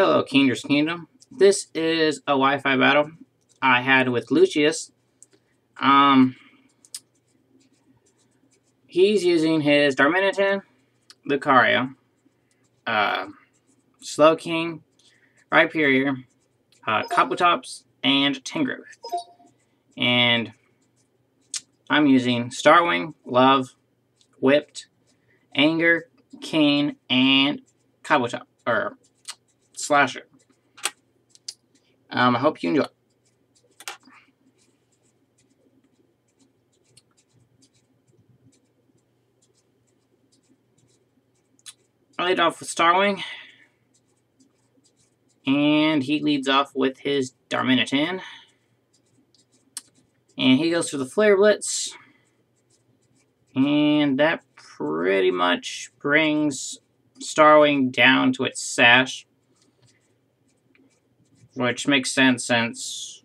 Hello, Kinder's Kingdom. This is a Wi-Fi battle I had with Lucius. He's using his Darmanitan, Lucario, Slowking, Rhyperior, Kabutops, and Tingrowth. And I'm using Starwing, Love, Whipped, Anger, Cane, and Kabutop, or Slasher. I hope you enjoy. I lead off with Starwing, and he leads off with his Darmanitan. And he goes for the Flare Blitz, and that pretty much brings Starwing down to its sash, which makes sense since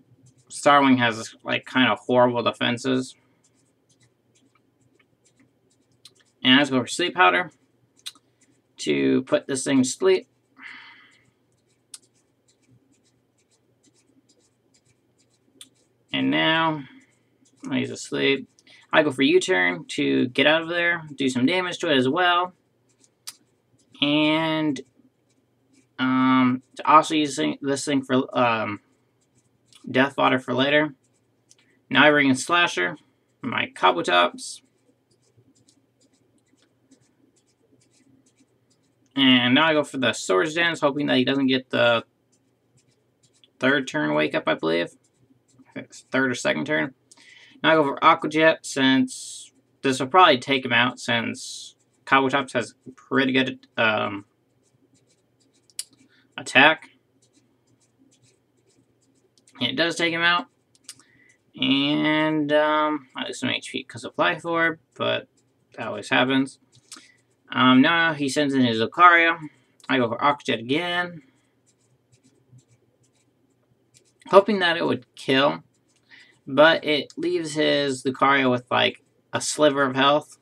Starwing has like kind of horrible defenses. And let's go for Sleep Powder to put this thing to sleep. And now he's asleep. I go for U-turn to get out of there, do some damage to it as well. And to also use this thing for Death Fodder for later. Now I bring in Slasher, my Kabutops. And now I go for the Swords Dance, hoping that he doesn't get the third turn wake up, I believe. I think it's third or second turn. Now I go for Aqua Jet, since this will probably take him out, since Kabutops has pretty good attack. And it does take him out. And I lose some HP because of Life Orb, but that always happens. Now he sends in his Lucario. I go for Aqua Jet again, hoping that it would kill, but it leaves his Lucario with like a sliver of health.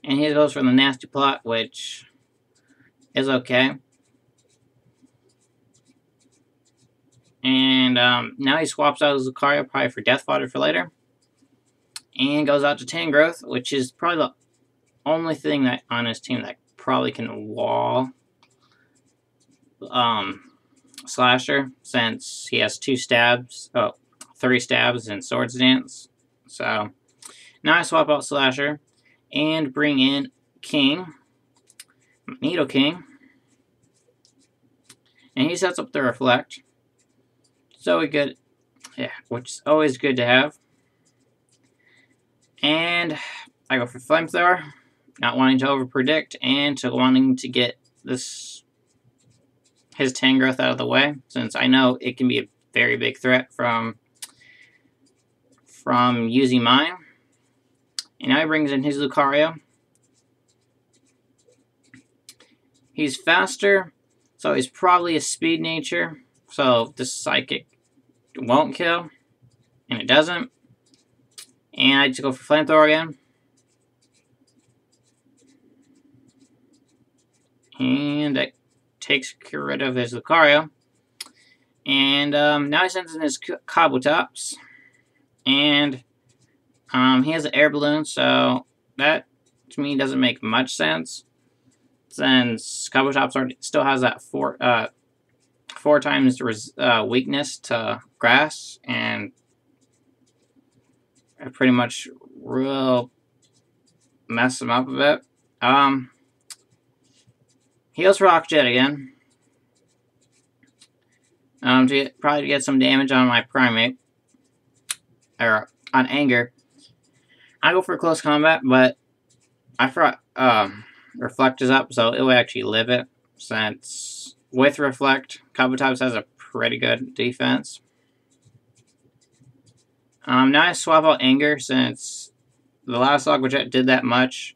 And he goes for the Nasty Plot, which is okay. And now he swaps out his Lucario, probably for Death Fodder for later. And goes out to Tangrowth, which is probably the only thing that on his team that probably can wall Slasher, since he has 3 stabs in Swords Dance. So now I swap out Slasher and bring in King, Nidoking, and he sets up the Reflect. So good, yeah, which is always good to have. And I go for Flamethrower, not wanting to overpredict and to wanting to get his Tangrowth out of the way, since I know it can be a very big threat from using mine. And now he brings in his Lucario. He's faster, so he's probably a speed nature, so this Psychic won't kill, and it doesn't. And I just go for Flamethrower again. And that takes rid of his Lucario. And now he sends in his Kabutops. And he has an Air Balloon, so that to me doesn't make much sense, since Kabutops still has that 4 times weakness to grass, and I pretty much will mess him up a bit. He goes for Aqua Jet again, to probably get some damage on my Primate, or on Anger. I go for Close Combat, but I forgot Reflect is up, so it will actually live it, since with Reflect, Kabutops has a pretty good defense. Now I swap out Anger, since the last Aqua Jet did that much.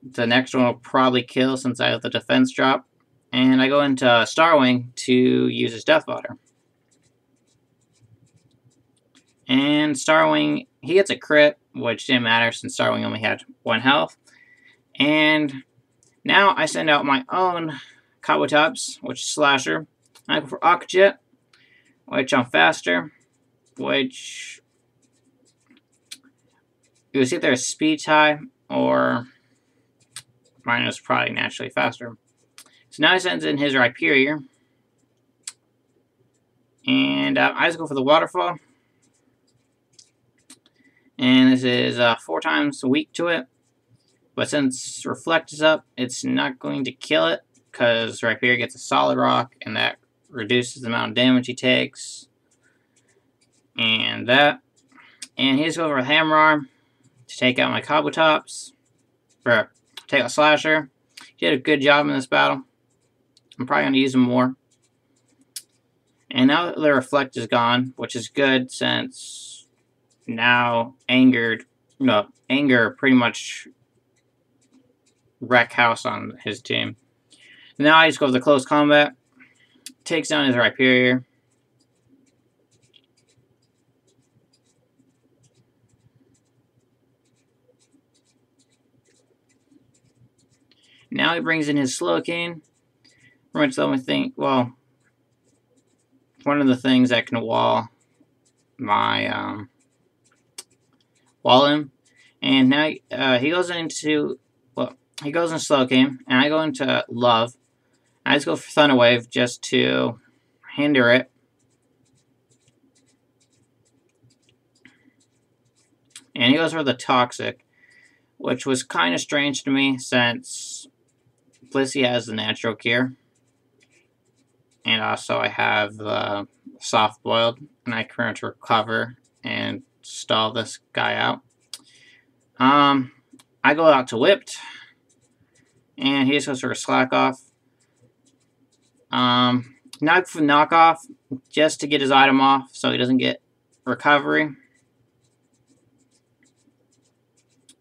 The next one will probably kill, since I have the defense drop. And I go into Starwing to use his Death Fodder. And Starwing, he gets a crit, which didn't matter since Starwing only had 1 health. And now I send out my own Kabutops, which is Slasher. I go for Aquajet, which I'm faster, which it was either a speed tie or mine was probably naturally faster. So now he sends in his Rhyperior. And I just go for the Waterfall. And this is 4 times weak to it. But since Reflect is up, it's not going to kill it, because Rhyperior gets a Solid Rock, and that reduces the amount of damage he takes. And that. And he just goes for a Hammer Arm to take out my Kabutops. Or take out Slasher. He did a good job in this battle. I'm probably going to use him more. And now the Reflect is gone, which is good since now Anger pretty much wreck house on his team. Now I just go for the Close Combat. Takes down his Rhyperior. Now he brings in his Slowking. Pretty much the only thing, well, one of the things that can wall my wall him. And now he goes into, well, he goes in Slowking, and I go into Love. I just go for Thunder Wave just to hinder it. And he goes for the Toxic, which was kind of strange to me since Blissey has the Natural Cure. And also I have Soft Boiled, and I can recover and stall this guy out. I go out to Whipped, and he just goes for a Slack Off. Not for Knockoff, just to get his item off so he doesn't get recovery.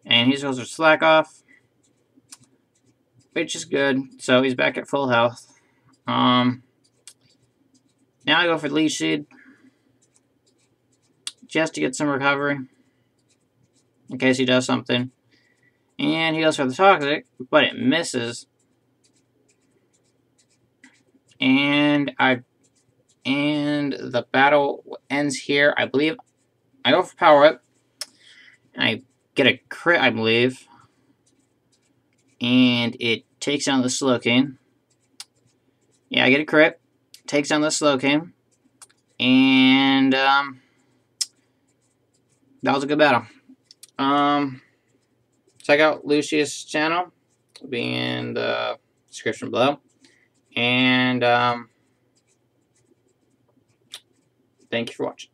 And he just goes for Slack Off, which is good, so he's back at full health. Now I go for Leech Seed, just to get some recovery, in case he does something. And he goes for the Toxic, but it misses. And the battle ends here. I believe I go for Power Whip, and I get a crit, I believe. And it takes down the Slowking. Yeah, I get a crit. Takes down the Slowking. And that was a good battle. Check out Lucius' channel. It'll be in the description below. And thank you for watching.